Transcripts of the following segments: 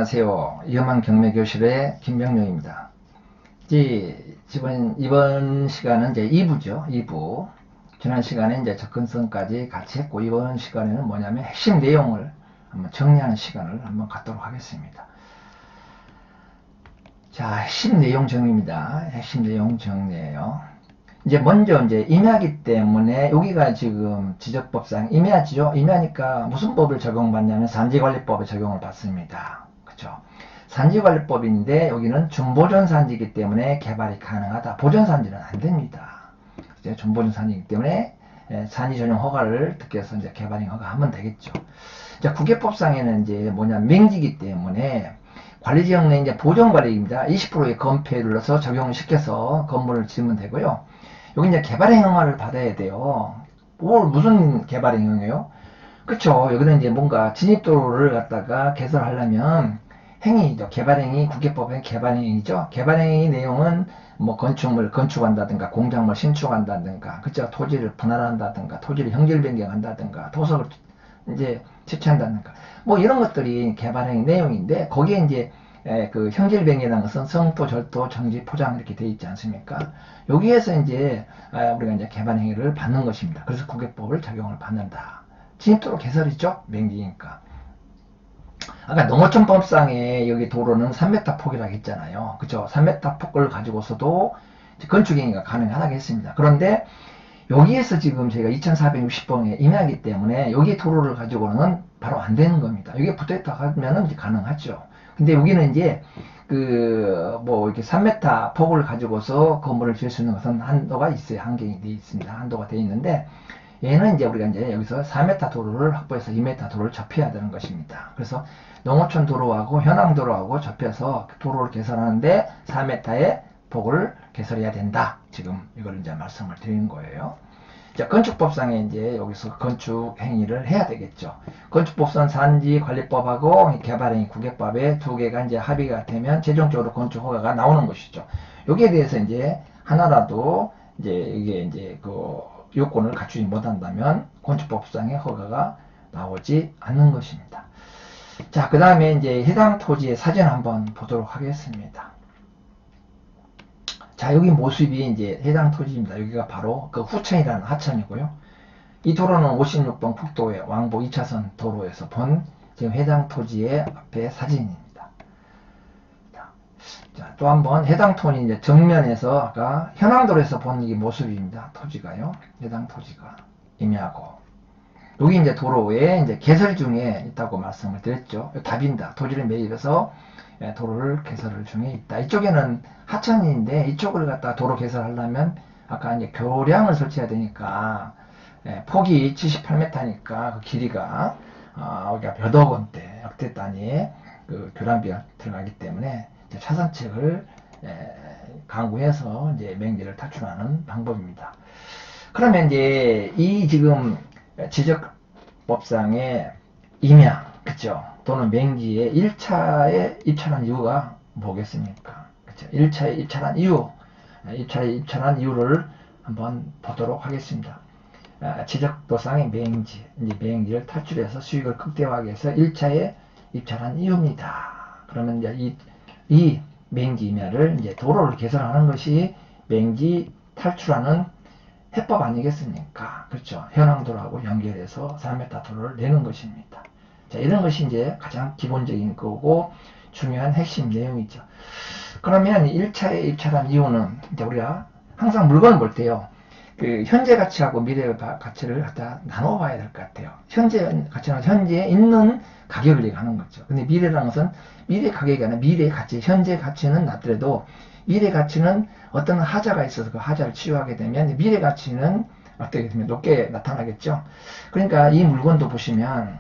안녕하세요. 위험한 경매 교실의 김병룡입니다. 이번 시간은 이제 2부죠. 2부. 지난 시간에 이제 접근성까지 같이 했고, 이번 시간에는 뭐냐면 핵심 내용을 한번 정리하는 시간을 한번 갖도록 하겠습니다. 자, 핵심 내용 정리입니다. 핵심 내용 정리예요. 이제 먼저 이제 임야기 때문에 여기가 지금 지적법상 임야지요. 임야니까 무슨 법을 적용받냐면 산지관리법에 적용을 받습니다. 그쵸? 산지관리법인데 여기는 준보존산지이기 때문에 개발이 가능하다. 보존산지는 안 됩니다. 이제 준보존산지이기 때문에 산지 전용 허가를 듣게 해서 이제 개발행 허가하면 되겠죠. 자, 국외법상에는 이제 뭐냐 맹지이기 때문에 관리지역 내 이제 보존관리입니다. 20%의 건폐를 눌러서 적용을 시켜서 건물을 지으면 되고요. 여기 이제 개발행 허가를 받아야 돼요. 무슨 개발행 허가예요? 그쵸. 여기는 이제 뭔가 진입도로를 갖다가 개설하려면 행위죠. 개발행위, 국외법의 개발행위죠. 개발행위 내용은 뭐 건축물 건축한다든가 공작물 신축한다든가 그쵸. 토지를 분할한다든가 토지를 형질 변경한다든가 토석을 이제 채취한다든가 뭐 이런 것들이 개발행위 내용인데 거기에 이제 그 형질 변경이라는 것은 성토, 절도, 정지, 포장 이렇게 되어 있지 않습니까? 여기에서 이제 우리가 이제 개발 행위를 받는 것입니다. 그래서 국외법을 적용을 받는다. 진입도로 개설이죠? 맹지니까. 아까 농어촌법상에 여기 도로는 3m 폭이라고 했잖아요. 그죠? 3m 폭을 가지고서도 건축 행위가 가능하겠습니다. 그런데 여기에서 지금 저희가 2460번에 임야이기 때문에 여기 도로를 가지고는 바로 안 되는 겁니다. 여기에 붙어있다 하면은 이제 가능하죠. 근데 여기는 이제 이렇게 3m 폭을 가지고서 건물을 지을 수 있는 것은 한도가 있어요. 한계가 되어 있습니다. 한도가 되어 있는데 얘는 이제 우리가 이제 여기서 4m 도로를 확보해서 2m 도로를 접해야 되는 것입니다. 그래서 농어촌 도로하고 현황 도로하고 접해서 도로를 개설하는데 4m의 폭을 개설해야 된다. 지금 이걸 이제 말씀을 드리는 거예요. 자, 건축법상에 이제 여기서 건축 행위를 해야 되겠죠. 건축법상 산지관리법하고 개발행위 국외법에 두 개가 이제 합의가 되면 최종적으로 건축 허가가 나오는 것이죠. 여기에 대해서 이제 하나라도 이제 이게 이제 그 요건을 갖추지 못한다면 건축법상의 허가가 나오지 않는 것입니다. 자, 그 다음에 이제 해당 토지의 사진 한번 보도록 하겠습니다. 자, 여기 모습이 이제 해당 토지입니다. 여기가 바로 그 후천이라는 하천이고요. 이 도로는 56번 국도의 왕복 2차선 도로에서 본 지금 해당 토지의 앞에 사진입니다. 자, 또 한번 해당 토지 이제 정면에서 아까 현황도로에서 본 이 모습입니다. 토지가요. 해당 토지가 임야고. 여기 이제 도로에 이제 개설 중에 있다고 말씀을 드렸죠. 답인다. 토지를 매입해서 도로를 개설 중에 있다. 이쪽에는 하천인데 이쪽을 갖다 도로 개설하려면 아까 이제 교량을 설치해야 되니까 폭이 78m니까 그 길이가 우리가 몇억 원대 억대 단위의 그 교량비가 들어가기 때문에 이제 차선책을 강구해서 이제 맹지를 탈출하는 방법입니다. 그러면 이제 이 지금 지적법상의 임야 그쵸? 또는 맹지에 1차에 입찰한 이유가 뭐겠습니까? 그쵸? 1차에 입찰한 이유, 1차에 입찰한 이유를 한번 보도록 하겠습니다. 지적도상의 맹지, 이제 맹지를 탈출해서 수익을 극대화하기 위해서 1차에 입찰한 이유입니다. 그러면 이제 이 맹지 임야를 이제 도로를 개설하는 것이 맹지 탈출하는 해법 아니겠습니까? 그렇죠. 현황도로하고 연결해서 4m 도로를 내는 것입니다. 자, 이런 것이 이제 가장 기본적인 거고 중요한 핵심 내용이죠. 그러면 1차에 입찰한 이유는 이제 우리가 항상 물건을 볼 때요. 그 현재 가치하고 미래 가치를 갖다 나눠 봐야 될 것 같아요. 현재 가치는 현재에 있는 가격을 얘기하는 거죠. 근데 미래라는 것은 미래 가격이 아니라 미래 가치, 현재 가치는 낮더라도 미래 가치는 어떤 하자가 있어서 그 하자를 치유하게 되면 미래 가치는 어떻게 되면 높게 나타나겠죠. 그러니까 이 물건도 보시면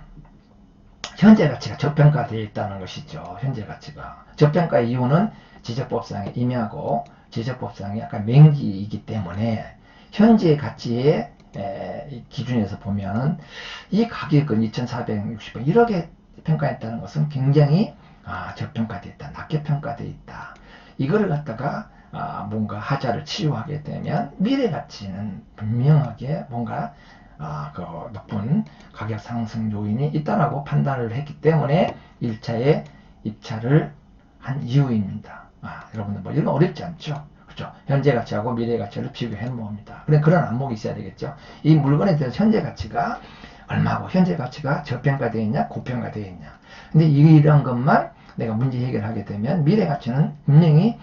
현재 가치가 저평가되어 있다는 것이죠. 현재 가치가. 저평가의 이유는 지적법상의 임야고 지적법상의 약간 맹지이기 때문에 현재 가치의 기준에서 보면 이 가격은 2460원 1억에 평가했다는 것은 굉장히 저평가되어 있다. 낮게 평가되어 있다. 이거를 갖다가 뭔가 하자를 치유하게 되면 미래 가치는 분명하게 뭔가 그 높은 가격 상승 요인이 있다라고 판단을 했기 때문에 1차에 입찰을 한 이유입니다. 여러분들 뭐 이런 거 어렵지 않죠? 그렇죠? 현재 가치하고 미래 가치를 비교해 놓습니다. 그런 안목이 있어야 되겠죠. 이 물건에 대해서 현재 가치가 얼마고 현재 가치가 저평가되어 있냐 고평가되어 있냐. 근데 이런 것만 내가 문제 해결하게 되면 미래 가치는 분명히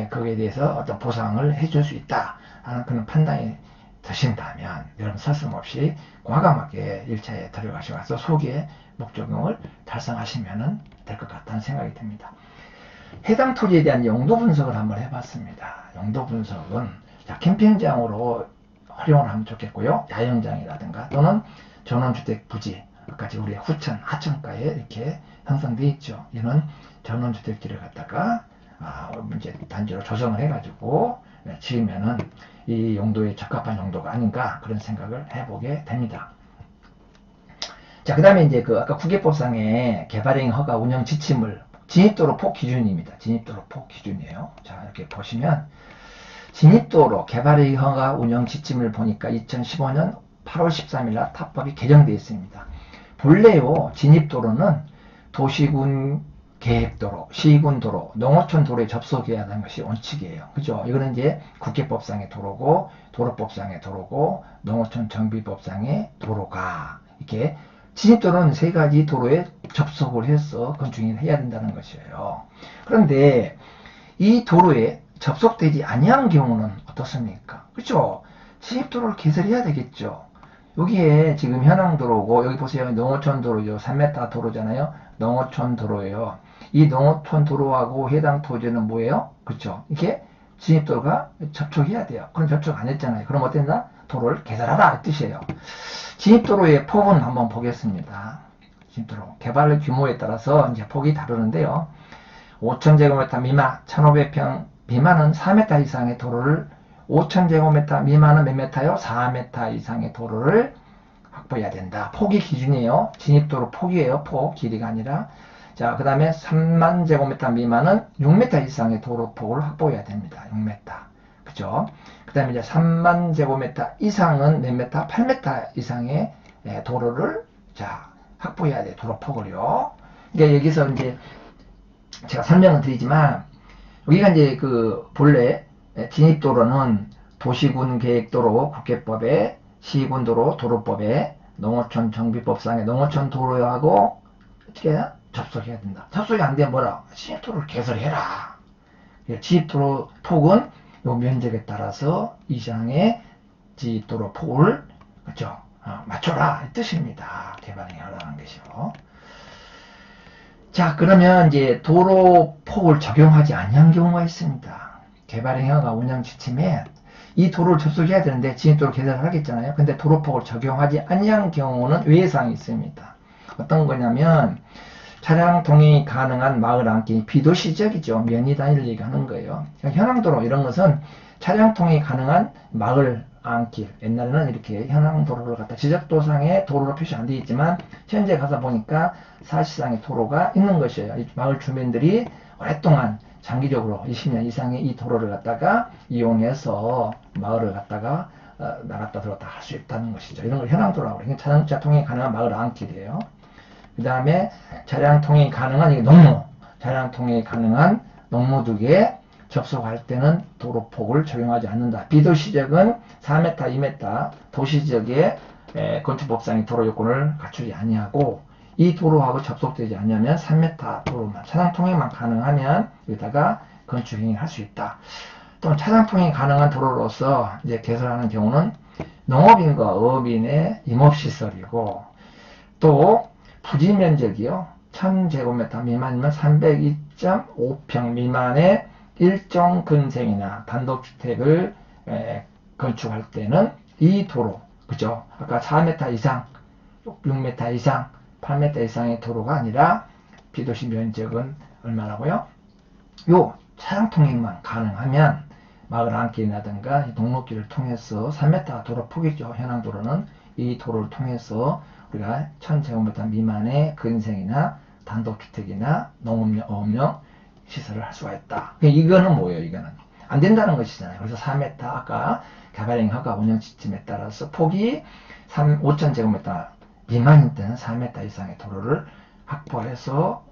거기에 대해서 어떤 보상을 해줄 수 있다 하는 그런 판단이 드신다면 여러분 서슴없이 과감하게 1차에 들어가셔서 소기의 목적용을 달성하시면 될 것 같다는 생각이 듭니다. 해당 토지에 대한 용도 분석을 한번 해봤습니다. 용도 분석은 캠핑장으로 활용을 하면 좋겠고요. 야영장이라든가 또는 전원주택 부지, 아까 우리 후천, 하천가에 이렇게 형성되어 있죠. 이런 전원주택지를 갖다가 이제 단지로 조성을 해가지고 지으면은 이 용도에 적합한 용도가 아닌가 그런 생각을 해보게 됩니다. 자, 그 다음에 이제 아까 국외법상의 개발행 허가 운영 지침을 진입도로 폭 기준입니다. 진입도로 폭 기준이에요. 자, 이렇게 보시면 진입도로 개발행 허가 운영 지침을 보니까 2015년 8월 13일 날 탑법이 개정되어 있습니다. 본래요, 진입도로는 도시군 계획도로, 시군도로, 농어촌 도로에 접속해야 하는 것이 원칙이에요. 그죠? 이거는 이제 국계법상의 도로고, 도로법상의 도로고, 농어촌 정비법상의 도로가, 이렇게 진입도로는 세 가지 도로에 접속을 해서 건축을 해야 된다는 것이에요. 그런데 이 도로에 접속되지 아니한 경우는 어떻습니까? 그죠? 진입도로를 개설해야 되겠죠. 여기에 지금 현황도로고, 여기 보세요. 농어촌 도로죠. 3m 도로잖아요. 농어촌 도로예요. 이 농어촌 도로하고 해당 토지는 뭐예요? 그쵸? 이렇게 진입도로가 접촉해야 돼요. 그럼 접촉 안 했잖아요. 그럼 어땠나? 도로를 개설하라 이 뜻이에요. 진입도로의 폭은 한번 보겠습니다. 진입도로 개발 규모에 따라서 이제 폭이 다르는데요. 5,000제곱미터 미만, 1,500평 미만은 4m 이상의 도로를, 5,000제곱미터 미만은 몇 m요? 4m 이상의 도로를 확보해야 된다. 폭이 기준이에요. 진입도로 폭이에요. 폭, 길이가 아니라. 자, 그 다음에 3만 제곱미터 미만은 6m 이상의 도로폭을 확보해야 됩니다. 6m. 그죠? 그 다음에 이제 3만 제곱미터 이상은 몇 m? 8m 이상의 도로를, 자, 확보해야 돼. 도로폭을요. 그러니까 여기서 이제 제가 설명을 드리지만, 여기가 이제 본래 진입도로는 도시군 계획도로 국계법에, 시군도로 도로법에, 농어촌 정비법상의 농어촌 도로하고 어떻게 해야? 접속해야 된다. 접속이 안 되면 뭐라? 진입도로를 개설해라. 진입도로 폭은 요 면적에 따라서 이상의 진입도로 폭을, 그렇죠? 맞춰라 이 뜻입니다. 개발행위 하라는 것이요. 자, 그러면 이제 도로 폭을 적용하지 아니한 경우가 있습니다. 개발행위가 운영 지침에 이 도로를 접속해야 되는데 진입도로 개설을 하겠잖아요. 근데 도로폭을 적용하지 아니한 경우는 외상이 있습니다. 어떤 거냐면 차량 통행이 가능한 마을 안길, 비도시적이죠. 면이 단위를 얘기하는 거예요. 현황도로 이런 것은 차량 통행이 가능한 마을 안길, 옛날에는 이렇게 현황도로를 갖다 지적도상에 도로로 표시 안 되어 있지만 현재 가서 보니까 사실상의 도로가 있는 것이에요. 마을 주민들이 오랫동안 장기적으로 20년 이상의 이 도로를 갖다가 이용해서 마을을 갖다가 나갔다 들었다 할 수 있다는 것이죠. 이런 걸 현황도로라고 해요. 자동차 통행이 가능한 마을 안길이에요. 그 다음에 차량 통행이 가능한 이게 농로, 차량 통행이 가능한 농로둑에 접속할 때는 도로폭을 적용하지 않는다. 비도시적은 4m, 2m, 도시적의 건축법상의 도로 요건을 갖추지 아니하고 이 도로하고 접속되지 않으면 3m 도로만, 차량 통행만 가능하면 여기다가 건축행위를 할 수 있다. 또 차량 통행이 가능한 도로로서 이제 개설하는 경우는 농업인과 어업인의 임업시설이고 또 부지 면적이요. 1000제곱미터 미만이면 302.5평 미만의 일종 근생이나 단독주택을 건축할 때는 이 도로, 그죠? 아까 4m 이상, 6m 이상, 8m 이상의 도로가 아니라 비도시 면적은 얼마라고요? 요 차량 통행만 가능하면 마을 안길이라든가 동로길을 통해서 3m 도로 폭이죠. 현황도로는 이 도로를 통해서 우리가 1000제곱미터 미만의 근생이나 단독주택이나 농업용, 어업용 시설을 할 수가 있다. 이거는 뭐예요? 이거는 안 된다는 것이잖아요. 그래서 4m 아까 개발행위 허가 운영 지침에 따라서 폭이 5,000제곱미터 미만일 때는 4m 이상의 도로를 확보해서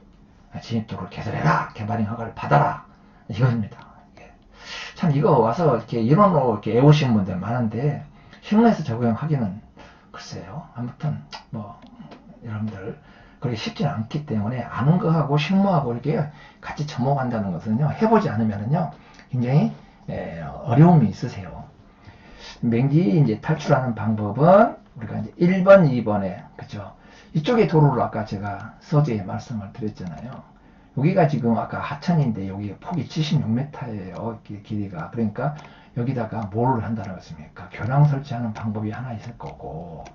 진입도를 개설해라. 개발행 허가를 받아라. 이겁니다. 참 이거 와서 이렇게 이론으로 이렇게 외우시는 분들 많은데 실무에서 적용하기는 글쎄요. 아무튼 뭐 여러분들 그렇게 쉽지는 않기 때문에 아는 거하고 실무하고 이렇게 같이 접목한다는 것은요. 해보지 않으면은요. 굉장히 어려움이 있으세요. 맹지 이제 탈출하는 방법은 우리가 이제 1번, 2번에 그죠? 이쪽에 도로를 아까 제가 서두에 말씀을 드렸잖아요. 여기가 지금 아까 하천인데 여기 폭이 76m예요. 길이가. 그러니까 여기다가 뭘 한다는 것입니까? 교량 설치하는 방법이 하나 있을 거고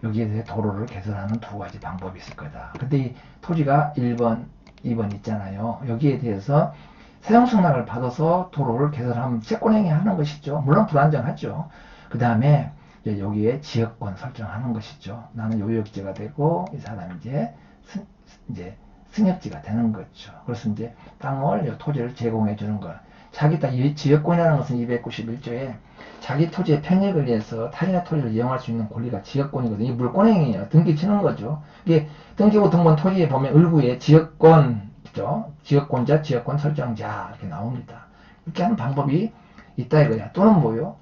여기에 대해 도로를 개설하는 두 가지 방법이 있을 거다. 근데 이 토지가 1번, 2번 있잖아요. 여기에 대해서 사용승낙을 받아서 도로를 개설하면 채권행위 하는 것이죠. 물론 불안정하죠. 그 다음에 여기에 지역권 설정하는 것이죠. 나는 요역지가 되고 이 사람이 이제 승역지가 되는 거죠. 그래서 이제 땅을, 토지를 제공해 주는 거. 자기 땅, 지역권이라는 것은 291조에 자기 토지의 편익을 위해서 타인의 토지를 이용할 수 있는 권리가 지역권이거든요. 이 물권행위예요. 등기 치는 거죠. 이게 등기부 등본 토지에 보면 을구에 지역권, 그죠? 지역권자, 지역권 설정자 이렇게 나옵니다. 이렇게 하는 방법이 있다 이거야. 또는 뭐요?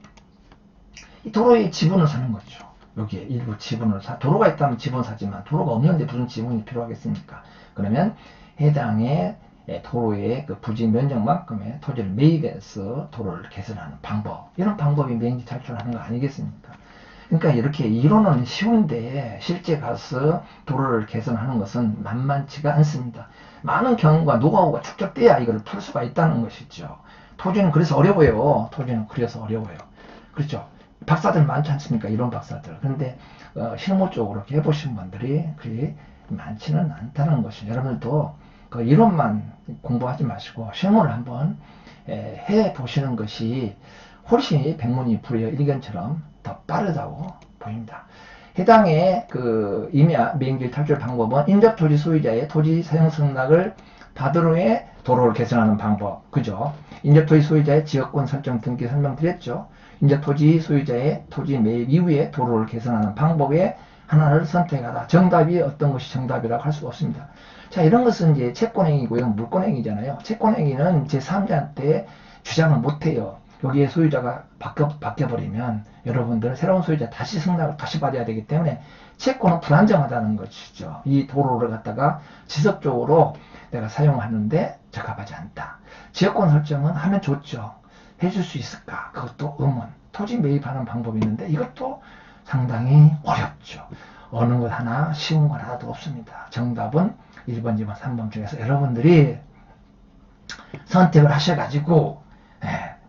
이 도로에 지분을 사는 거죠. 여기에 일부 지분을 도로가 있다면 지분 사지만 도로가 없는데 무슨 지분이 필요하겠습니까? 그러면 해당의 도로의 그 부지 면적만큼의 토지를 매입해서 도로를 개선하는 방법, 이런 방법이 맹지 탈출하는 거 아니겠습니까? 그러니까 이렇게 이론은 쉬운데 실제 가서 도로를 개선하는 것은 만만치가 않습니다. 많은 경험과 노하우가 축적돼야 이걸 풀 수가 있다는 것이죠. 토지는 그래서 어려워요. 토지는 그래서 어려워요. 그렇죠? 박사들 많지 않습니까? 이론 박사들. 그런데 실무 쪽으로 해보신 분들이 그리 많지는 않다는 것이죠. 여러분들도 그 이론만 공부하지 마시고 실무를 한번 해보시는 것이 훨씬 백문이 불여 일견처럼 더 빠르다고 보입니다. 해당의 그 임야 맹지 탈출 방법은 인접 토지 소유자의 토지 사용 승낙을 받은 후에 도로를 개선하는 방법, 그죠? 인접 토지 소유자의 지역권 설정 등기 설명드렸죠. 인접 토지 소유자의 토지 매입 이후에 도로를 개선하는 방법에 하나를 선택하라. 정답이 어떤 것이 정답이라고 할 수가 없습니다. 자, 이런 것은 이제 채권행위고 이건 물권행위잖아요. 채권행위는 제3자한테 주장을 못해요. 여기에 소유자가 바뀌어버리면 여러분들 새로운 소유자 다시 승낙을 다시 받아야 되기 때문에 채권은 불안정하다는 것이죠. 이 도로를 갖다가 지속적으로 내가 사용하는데 적합하지 않다. 지역권 설정은 하면 좋죠. 해줄 수 있을까? 그것도 의문. 토지 매입하는 방법이 있는데 이것도 상당히 어렵죠. 어느 것 하나 쉬운 건 하나도 없습니다. 정답은 1번, 2번, 3번 중에서 여러분들이 선택을 하셔가지고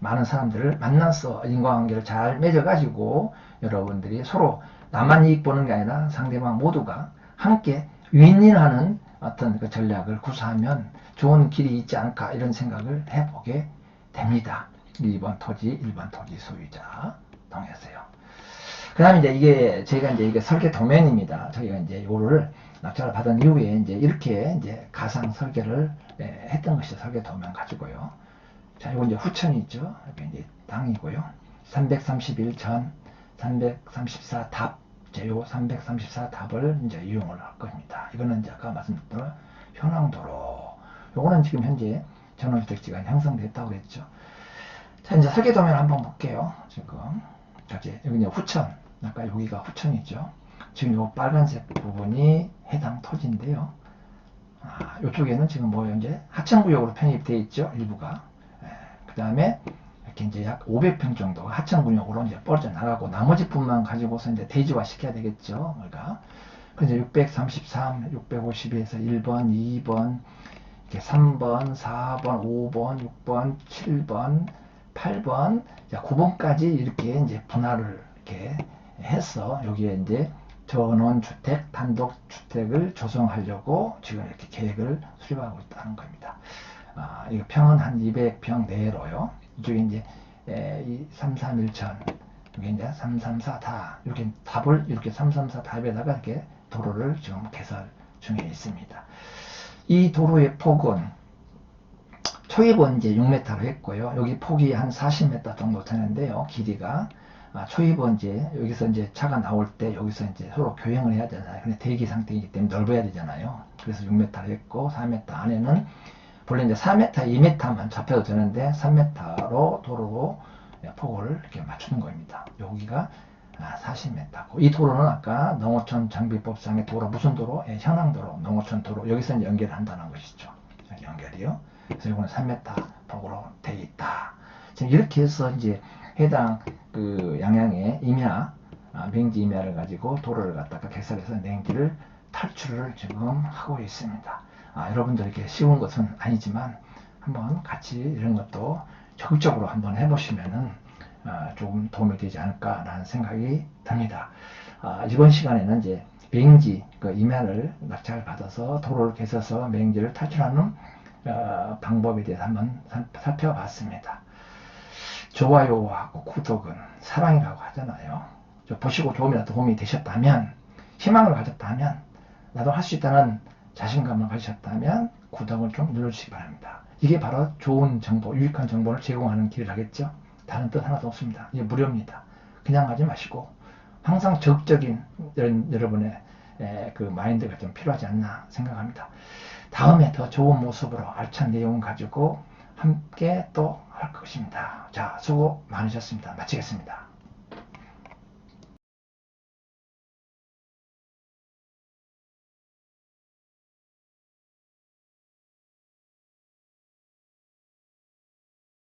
많은 사람들을 만나서 인과관계를 잘 맺어가지고 여러분들이 서로 나만 이익 보는 게 아니라 상대방 모두가 함께 윈윈하는 어떤 그 전략을 구사하면 좋은 길이 있지 않을까 이런 생각을 해보게 됩니다. 2번 토지, 1번 토지 소유자 동의하세요. 그 다음에 이제 이게 저희가 이제 이게 설계 도면입니다. 저희가 이제 이거를 낙찰을 받은 이후에 이제 이렇게 이제 가상 설계를 했던 것이 설계 도면 가지고요. 자, 이건 이제 후천이 있죠. 이렇게 이제 땅이고요. 331전, 334답, 요 334답을 이제 이용을 할 겁니다. 이거는 이제 아까 말씀드린 현황도로. 요거는 지금 현재 전원주택지가 형성됐다고 그랬죠. 자, 이제 설계 도면 한번 볼게요. 지금. 이제 여기 이제 후천. 아까 여기가 후천이죠. 지금 요 빨간색 부분이 해당 토지인데요. 요쪽에는 지금 뭐 이제 하천구역으로 편입되어 있죠. 일부가. 그 다음에 이렇게 이제 약 500평 정도가 하천구역으로 이제 뻗어 나가고 나머지 부분만 가지고서 이제 대지화 시켜야 되겠죠. 우리가. 그래서 633, 652에서 1번, 2번, 이렇게 3번, 4번, 5번, 6번, 7번, 8번, 9번까지 이렇게 이제 분할을 이렇게 해서 여기에 이제 전원주택, 단독주택을 조성하려고 지금 이렇게 계획을 수립하고 있다는 겁니다. 이거 평은 한 200평 내로요. 이쪽에 이제 331천, 여기 이제 334다. 이렇게 답을 이렇게 334답에다가 이렇게 도로를 지금 개설 중에 있습니다. 이 도로의 폭은 초입은 이제 6m로 했고요. 여기 폭이 한 40m 정도 되는데요. 길이가 초입은 이제 여기서 이제 차가 나올 때 여기서 이제 서로 교행을 해야 되잖아요. 근데 대기 상태이기 때문에 넓어야 되잖아요. 그래서 6m를 했고 4m 안에는 본래 이제 4m, 2m만 잡혀도 되는데 3m로 도로로 폭을 이렇게 맞추는 겁니다. 여기가 40m고 이 도로는 아까 농어촌 장비법상의 도로 무슨 도로? 현황도로, 농어촌 도로 여기서 이제 연결한다는 것이죠. 여기 연결이요. 그래서 이거는 3m 폭으로 돼 있다. 지금 이렇게 해서 이제 해당 그 양양의 임야, 맹지 임야를 가지고 도로를 갖다가 개설해서 냉지를 탈출을 지금 하고 있습니다. 여러분들 이렇게 쉬운 것은 아니지만 한번 같이 이런 것도 적극적으로 한번 해보시면은 조금 도움이 되지 않을까라는 생각이 듭니다. 이번 시간에는 이제 맹지 그 임야를 낙찰을 받아서 도로를 개설해서 맹지를 탈출하는 방법에 대해서 한번 살펴봤습니다. 좋아요하고 구독은 사랑이라고 하잖아요. 보시고 조금이라도 도움이 되셨다면, 희망을 가졌다면, 나도 할 수 있다는 자신감을 가지셨다면 구독을 좀 눌러주시기 바랍니다. 이게 바로 좋은 정보, 유익한 정보를 제공하는 길이라겠죠. 다른 뜻 하나도 없습니다. 이게 무료입니다. 그냥 가지 마시고 항상 적극적인 여러분의 그 마인드가 좀 필요하지 않나 생각합니다. 다음에 더 좋은 모습으로 알찬 내용 가지고 함께 또 할 것입니다. 자, 수고 많으셨습니다. 마치겠습니다.